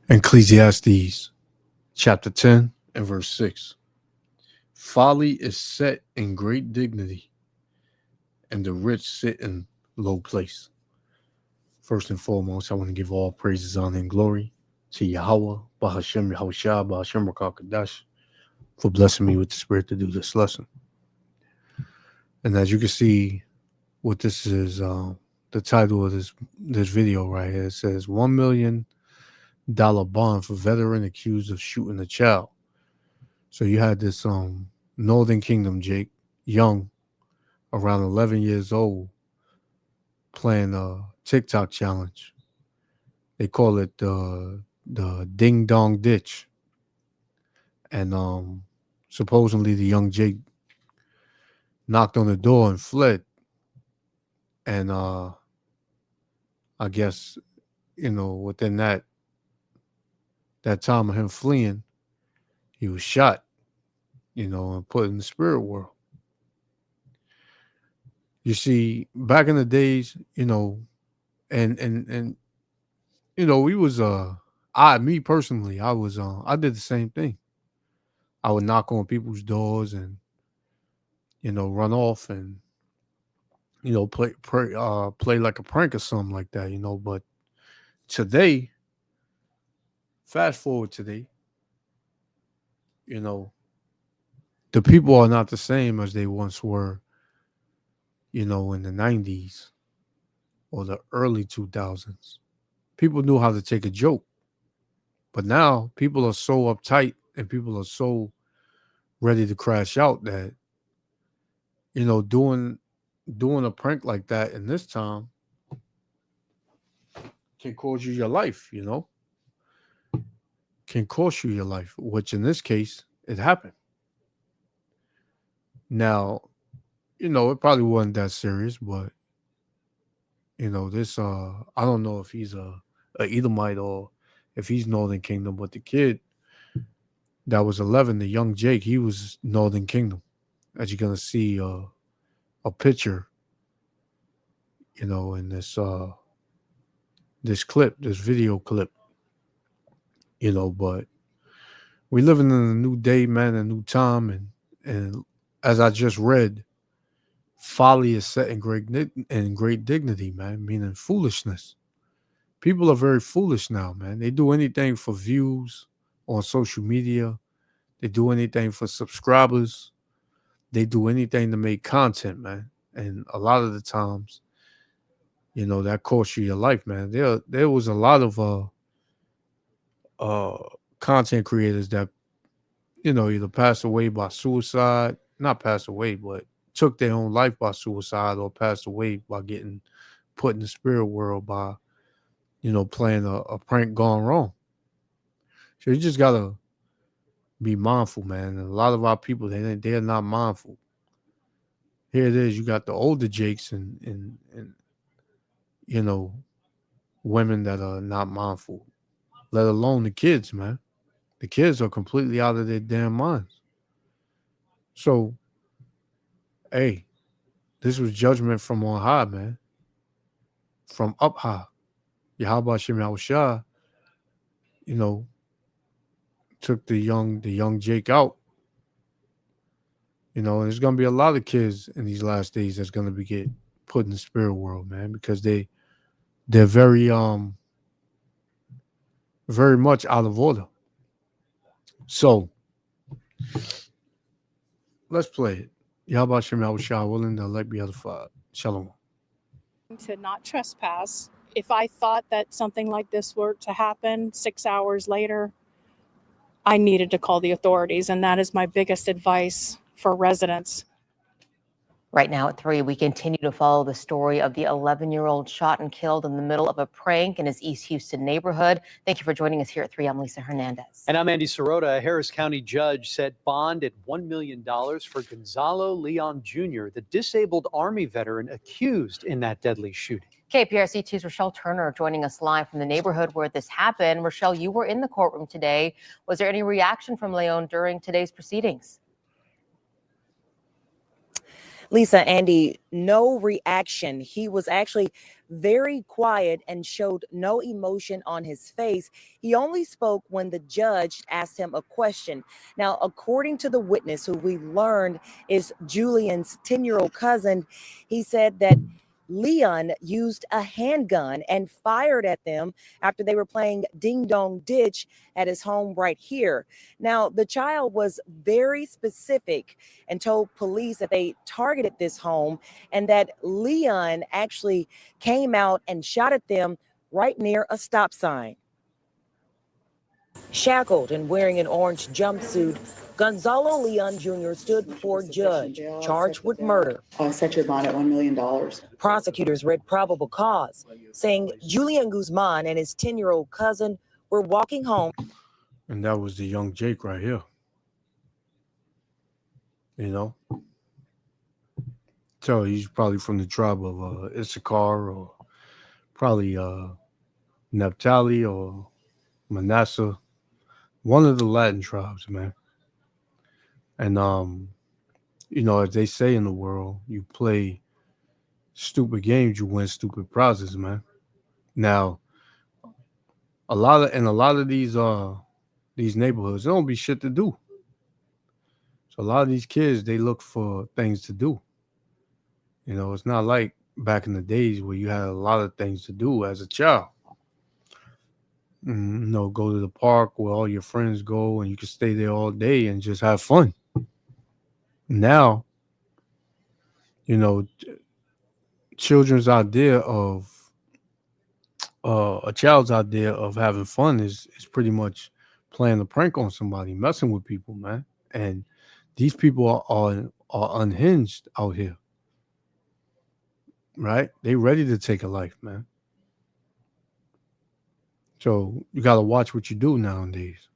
Ecclesiastes chapter 10 and verse 6. Folly is set in great dignity, and the rich sit in low place. First and foremost, I want to give all praises, honor, and glory to Yahweh, Bahashem Yahushua, Bahashem Rakakadash, for blessing me with the spirit to do this lesson. And as you can see, what this is, the title of this video right here, it says $1 million bond for veteran accused of shooting a child. So you had this Northern Kingdom Jake, young, around 11 years old, playing a TikTok challenge. They call it the Ding Dong Ditch. And supposedly the young Jake knocked on the door and fled. And I guess, within that time of him fleeing, he was shot, and put in the spirit world. You see, back in the days, and we was me personally, I did the same thing. I would knock on people's doors and run off and play like a prank or something like that, but today, fast forward today, the people are not the same as they once were, in the 90s or the early 2000s. People knew how to take a joke. But now people are so uptight and people are so ready to crash out that, doing a prank like that in this time can cause you your life, can cost you your life, which in this case, it happened. Now, it probably wasn't that serious, but, this, I don't know if he's a Edomite or if he's Northern Kingdom, but the kid that was 11, the young Jake, he was Northern Kingdom. As you're going to see a picture, in this clip, this video clip, but we living in a new day, man, a new time. And as I just read, folly is set in great dignity, man, meaning foolishness. People are very foolish now, man. They do anything for views on social media. They do anything for subscribers. They do anything to make content, man. And a lot of the times, that costs you your life, man. There was a lot of content creators that, either passed away by suicide, not passed away, but took their own life by suicide or passed away by getting put in the spirit world by, playing a prank gone wrong. So you just gotta be mindful, man. And a lot of our people, they're not mindful. Here it is, you got the older Jakes and women that are not mindful, let alone the kids, man. The kids are completely out of their damn minds. So, hey, this was judgment from on high, man. From up high. Yahweh Shem Yahushua, you know, took the young Jake out. And there's gonna be a lot of kids in these last days that's gonna be get put in the spirit world, man, because they're very much out of order. So let's play it. Yahweh Shem Yahushua, willing to elect be edified. Shalom. To not trespass. If I thought that something like this were to happen 6 hours later, I needed to call the authorities, and that is my biggest advice for residents. Right now at 3, we continue to follow the story of the 11-year-old shot and killed in the middle of a prank in his East Houston neighborhood. Thank you for joining us here at 3. I'm Lisa Hernandez. And I'm Andy Sirota. A Harris County judge set bond at $1 million for Gonzalo Leon Jr., the disabled Army veteran accused in that deadly shooting. KPRC 2's Rochelle Turner joining us live from the neighborhood where this happened. Rochelle, you were in the courtroom today. Was there any reaction from Leon during today's proceedings? Lisa, Andy, no reaction. He was actually very quiet and showed no emotion on his face. He only spoke when the judge asked him a question. Now, according to the witness, who we learned is Julian's 10-year-old cousin, he said that Leon used a handgun and fired at them after they were playing Ding Dong Ditch at his home right here. Now, the child was very specific and told police that they targeted this home and that Leon actually came out and shot at them right near a stop sign. Shackled and wearing an orange jumpsuit, Gonzalo Leon Jr. stood before a judge, charged with murder. I'll set your bond at $1 million. Prosecutors read probable cause, saying Julian Guzman and his 10-year-old cousin were walking home. And that was the young Jake right here. You know? So he's probably from the tribe of Issachar, or probably Naphtali or Manasseh. One of the Latin tribes, man. And you know, as they say in the world, you play stupid games, you win stupid prizes, man. Now, a lot of these neighborhoods, there don't be shit to do. So a lot of these kids, they look for things to do. You know, it's not like back in the days where you had a lot of things to do as a child. You know, go to the park where all your friends go and you can stay there all day and just have fun. Now, you know, children's idea of a child's idea of having fun is pretty much playing a prank on somebody, messing with people, man. And these people are unhinged out here, right? They ready to take a life, man. So you got to watch what you do nowadays.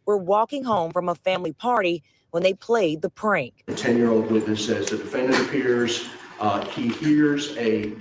Were walking home from a family party when they played the prank. The 10-year-old witness says the defendant appears, he hears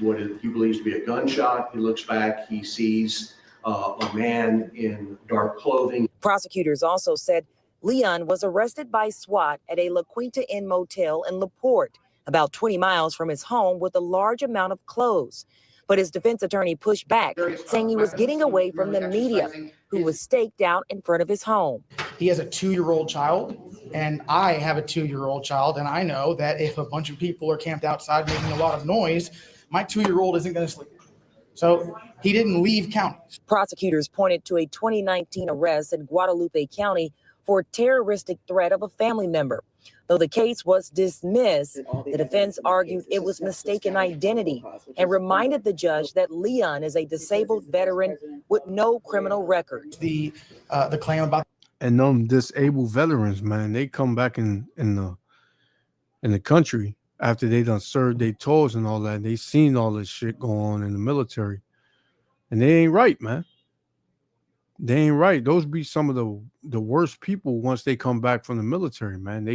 what he believes to be a gunshot. He looks back, he sees a man in dark clothing. Prosecutors also said Leon was arrested by SWAT at a La Quinta Inn motel in LaPorte, about 20 miles from his home, with a large amount of clothes. But his defense attorney pushed back, saying he was getting away from the media, who was staked out in front of his home. He has a 2-year-old child, and I have a 2-year-old child, and I know that if a bunch of people are camped outside making a lot of noise, my 2-year-old isn't going to sleep. So he didn't leave county. Prosecutors pointed to a 2019 arrest in Guadalupe County for a terroristic threat of a family member. Though the case was dismissed, the defense argued it was mistaken identity and reminded the judge that Leon is a disabled veteran with no criminal record. The claim about And them disabled veterans, man, they come back in the country after they done served their tours and all that. They seen all this shit go on in the military, and they ain't right, man. They ain't right. Those be some of the worst people once they come back from the military, man.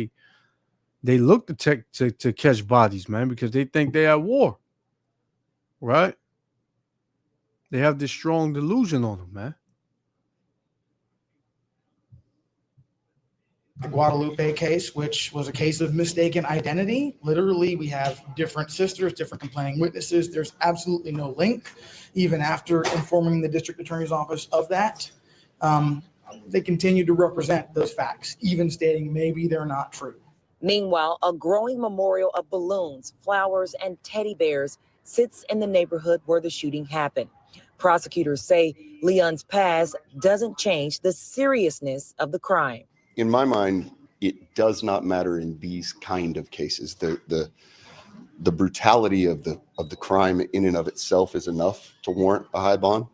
They look to catch bodies, man, because they think they at war, right? They have this strong delusion on them, man. the Guadalupe case, which was a case of mistaken identity. Literally, we have different sisters, different complaining witnesses. There's absolutely no link, even after informing the district attorney's office of that. They continue to represent those facts, even stating maybe they're not true. Meanwhile, a growing memorial of balloons, flowers, and teddy bears sits in the neighborhood where the shooting happened. Prosecutors say Leon's past doesn't change the seriousness of the crime. In my mind, it does not matter in these kind of cases. The brutality of the crime in and of itself is enough to warrant a high bond.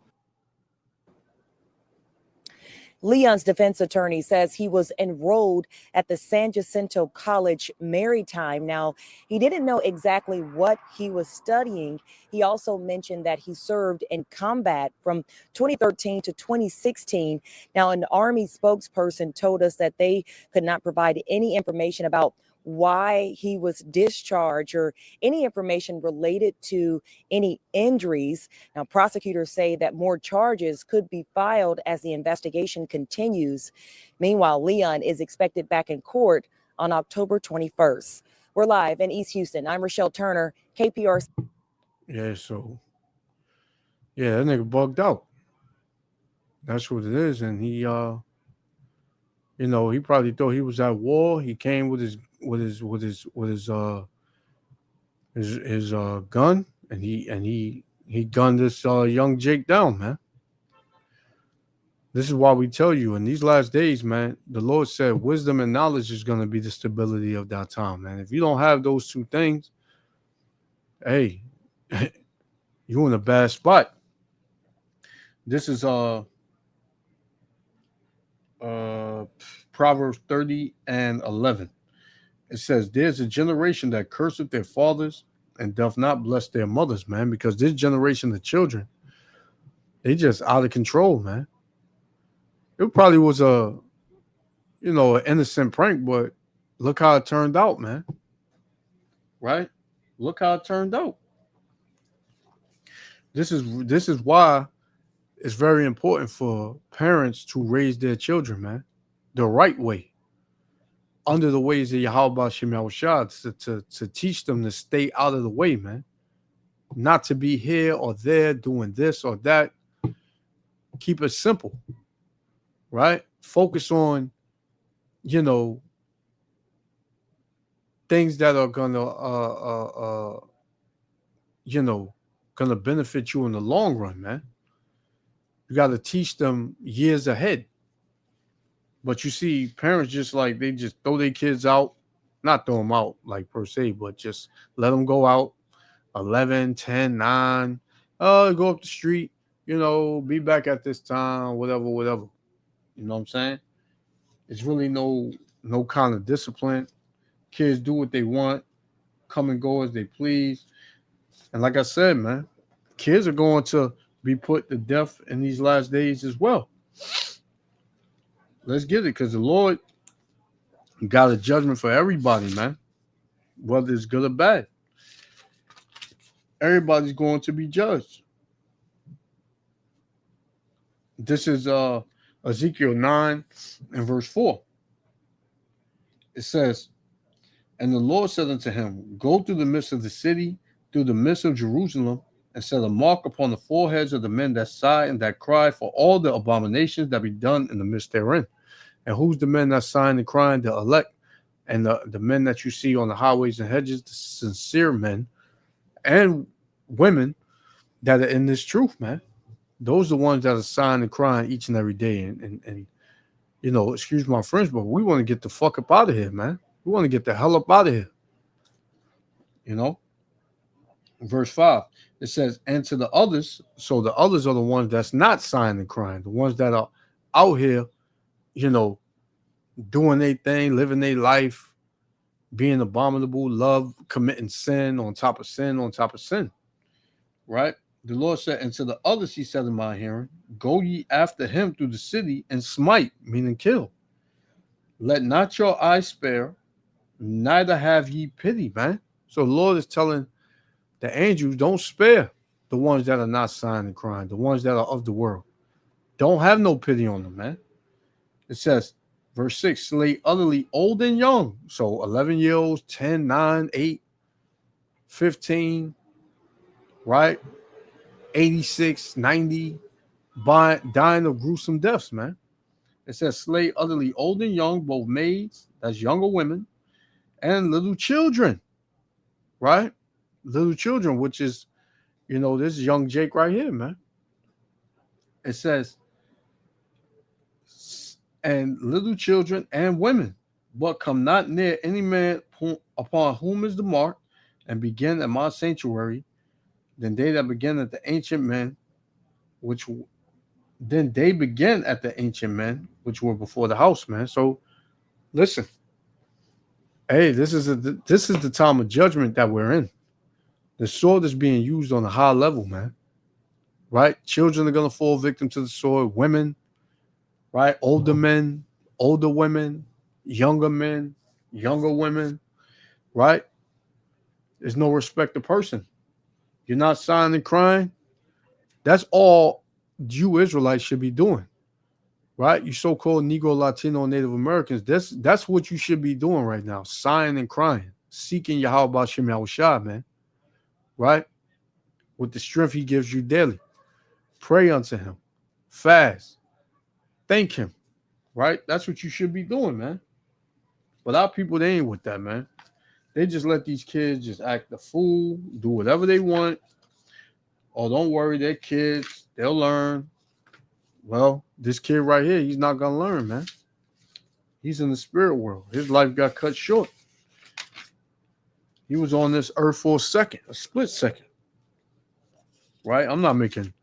Leon's defense attorney says he was enrolled at the San Jacinto College Maritime. Now, he didn't know exactly what he was studying. He also mentioned that he served in combat from 2013 to 2016. Now, an Army spokesperson told us that they could not provide any information about why he was discharged or any information related to any injuries. Now, prosecutors say that more charges could be filed as the investigation continues. Meanwhile, Leon is expected back in court on October 21st. We're live in East Houston. I'm Rochelle Turner, KPRC. Yeah, so yeah, that nigga bugged out. That's what it is. And he he probably thought he was at war. He came with his gun, and he gunned this young Jake down, man. This is why we tell you in these last days, man, the Lord said wisdom and knowledge is going to be the stability of that time, man. If you don't have those two things, hey, you're in a bad spot. This is Proverbs 30:11. It says, "There's a generation that curseth their fathers and doth not bless their mothers," man, because this generation of children, they just out of control, man. It probably was an innocent prank, but look how it turned out, man. Right? Look how it turned out. This is why it's very important for parents to raise their children, man, the right way, under the ways of Yahweh Shem Shah, to teach them to stay out of the way, man. Not to be here or there doing this or that. Keep it simple, right? Focus on, things that are gonna benefit you in the long run, man. You got to teach them years ahead. But you see, parents they just throw their kids out, not throw them out like per se, but just let them go out 11, 10, 9. Go up the street, be back at this time, whatever. You know what I'm saying? It's really no kind of discipline. Kids do what they want, come and go as they please. And like I said, man, kids are going to be put to death in these last days as well. Let's get it, because the Lord got a judgment for everybody, man, whether it's good or bad. Everybody's going to be judged. This is Ezekiel 9 and verse 4. It says, "And the Lord said unto him, Go through the midst of the city, through the midst of Jerusalem, and set a mark upon the foreheads of the men that sigh and that cry for all the abominations that be done in the midst therein." And who's the men that sigh and crying? The elect, and the men that you see on the highways and hedges, the sincere men and women that are in this truth, man. Those are the ones that are sighing and crying each and every day. And excuse my French, but we want to get the fuck up out of here, man. We want to get the hell up out of here. Verse 5, it says, "And to the others," so the others are the ones that's not sighing and crying, the ones that are out here, doing their thing, living their life, being abominable, love, committing sin on top of sin on top of sin. Right? The Lord said, "And to the others he said in my hearing, Go ye after him through the city and smite," meaning kill. "Let not your eye spare, neither have ye pity," man. So the Lord is telling the angels, don't spare the ones that are not sighing and crying, the ones that are of the world. Don't have no pity on them, man. It says, verse 6, "Slay utterly old and young." So 11-year-olds, 10, 9, 8, 15, right? 86, 90, dying of gruesome deaths, man. It says, "Slay utterly old and young, both maids," that's younger women, "and little children," right? Little children, which is, this young Jake right here, man. It says, "And little children and women, but come not near any man upon whom is the mark, and begin at my sanctuary. Then they that begin at the ancient men, which then they begin at the ancient men, which were before the house," man. So listen, hey, this is the time of judgment that we're in. The sword is being used on a high level, man. Right? Children are gonna fall victim to the sword. Women, right? Older men, older women, younger men, younger women, right? There's no respect to person. You're not sighing and crying. That's all you Israelites should be doing, right? You so-called Negro, Latino, Native Americans, that's what you should be doing right now, sighing and crying, seeking Yahweh Shem Yahushua, man, right? With the strength he gives you daily. Pray unto him. Fast. Thank him, right? That's what you should be doing, man. But our people, they ain't with that, man. They just let these kids just act the fool, do whatever they want. Oh, don't worry, they're kids. They'll learn. Well, this kid right here, he's not going to learn, man. He's in the spirit world. His life got cut short. He was on this earth for a second, a split second. Right? I'm not making,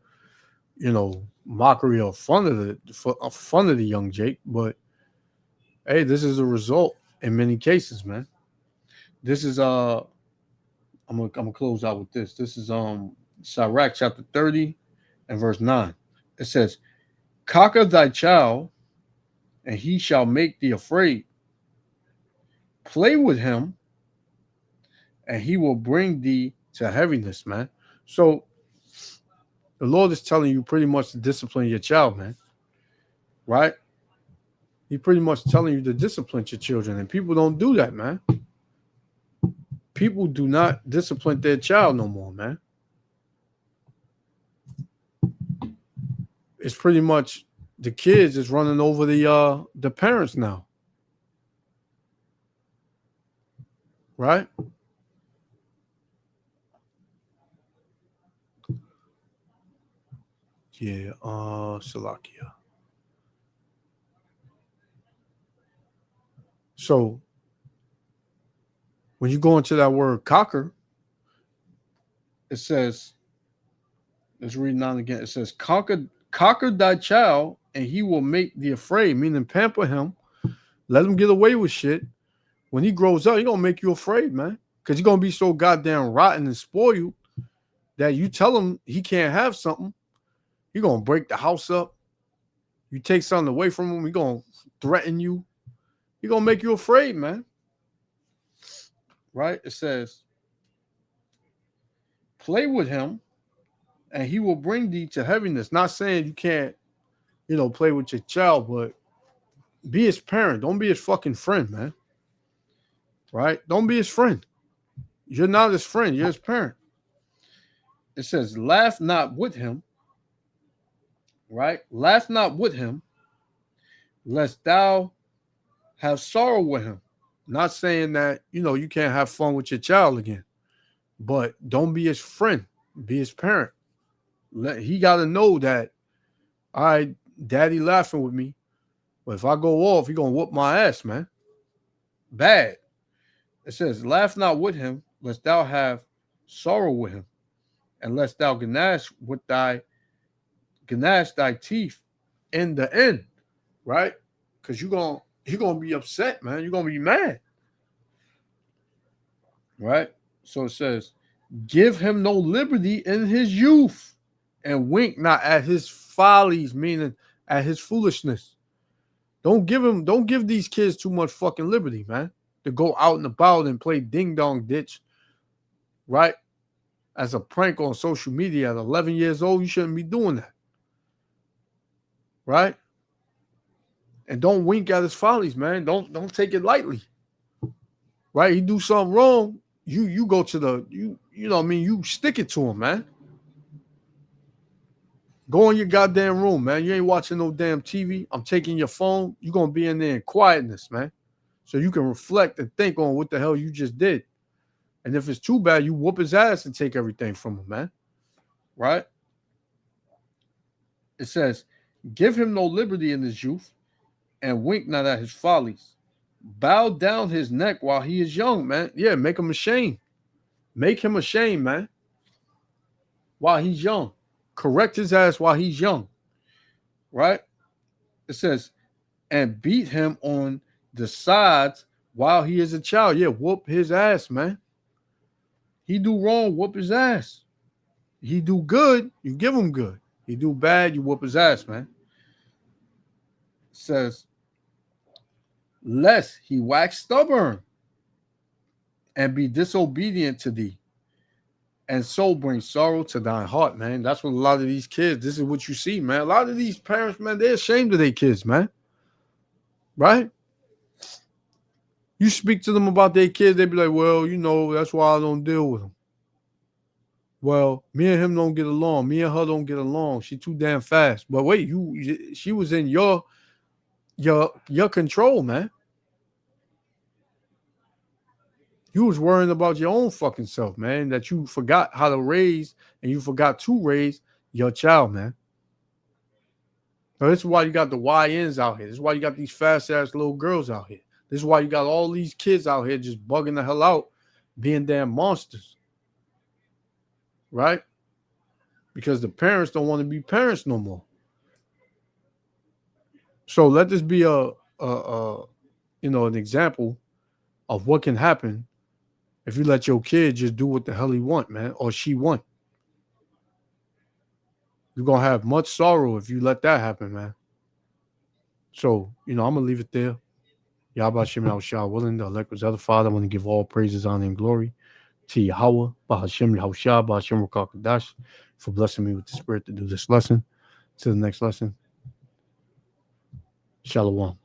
mockery or fun of the young Jake, but hey, this is a result in many cases, man. This is I'm gonna close out with this. This is Sirach chapter 30 and verse 9. It says, "Conquer thy child, and he shall make thee afraid. Play with him, and he will bring thee to heaviness," man. So the Lord is telling you pretty much to discipline your child, man. Right? He's pretty much telling you to discipline your children, and people don't do that, man. People do not discipline their child no more, man. It's pretty much the kids is running over the parents now. Right? Yeah, Salakia. So when you go into that word conquer, it says, let's read it on again. It says, conquer thy child, and he will make thee afraid, meaning pamper him, let him get away with shit. When he grows up, he's gonna make you afraid, man. Because he's gonna be so goddamn rotten and spoiled that you tell him he can't have something, he's gonna break the house up. You take something away from him, he's gonna threaten you. He's gonna make you afraid, man. Right? It says, play with him, and he will bring thee to heaviness. Not saying you can't, play with your child, but be his parent. Don't be his fucking friend, man. Right? Don't be his friend. You're not his friend. You're his parent. It says, laugh not with him. Right? Laugh not with him, lest thou have sorrow with him. Not saying that, you can't have fun with your child again, but don't be his friend. Be his parent. He got to know that, all right, daddy laughing with me, but if I go off, he going to whoop my ass, man. Bad. It says, laugh not with him, lest thou have sorrow with him, and lest thou gnash thy teeth in the end, right? Because you're gonna be upset, man. You're gonna be mad. Right? So it says, give him no liberty in his youth, and wink not at his follies, meaning at his foolishness. Don't give these kids too much fucking liberty, man, to go out and about and play ding dong ditch, right? As a prank on social media at 11 years old, you shouldn't be doing that, right? And don't wink at his follies, man. Don't take it lightly, right? He do something wrong, you go to you know what I mean, you stick it to him, man. Go in your goddamn room, man. You ain't watching no damn TV. I'm taking your phone. You're gonna be in there in quietness, man, so you can reflect and think on what the hell you just did. And if it's too bad, you whoop his ass and take everything from him, man. Right? It says, give him no liberty in his youth, and wink not at his follies. Bow down his neck while he is young, man. Yeah, make him ashamed. Make him ashamed, man. While he's young. Correct his ass while he's young. Right? It says, and beat him on the sides while he is a child. Yeah, whoop his ass, man. He do wrong, whoop his ass. He do good, you give him good. He do bad, you whoop his ass, man. It says, lest he wax stubborn and be disobedient to thee, and so bring sorrow to thine heart, man. That's what a lot of these kids, this is what you see, man. A lot of these parents, man, they're ashamed of their kids, man. Right? You speak to them about their kids, they be like, well, you know, that's why I don't deal with them. Well, me and him don't get along. Me and her don't get along. She too damn fast. But wait, she was in your control, man. You was worrying about your own fucking self, man, that you forgot how to raise and you forgot to raise your child, man. So this is why you got the YNs out here. This is why you got these fast-ass little girls out here. This is why you got all these kids out here just bugging the hell out, being damn monsters. Right? Because the parents don't want to be parents no more. So let this be an example of what can happen if you let your kid just do what the hell he want, man, or she want. You're going to have much sorrow if you let that happen, man. So, I'm going to leave it there. Yahweh Shem Yahushua willing, the elect was other Father. I want to give all praises, honor, and glory to Yahweh, Bahashem Yahushua, Bahashem Rakakadash, for blessing me with the spirit to do this lesson. To the next lesson. Shalom.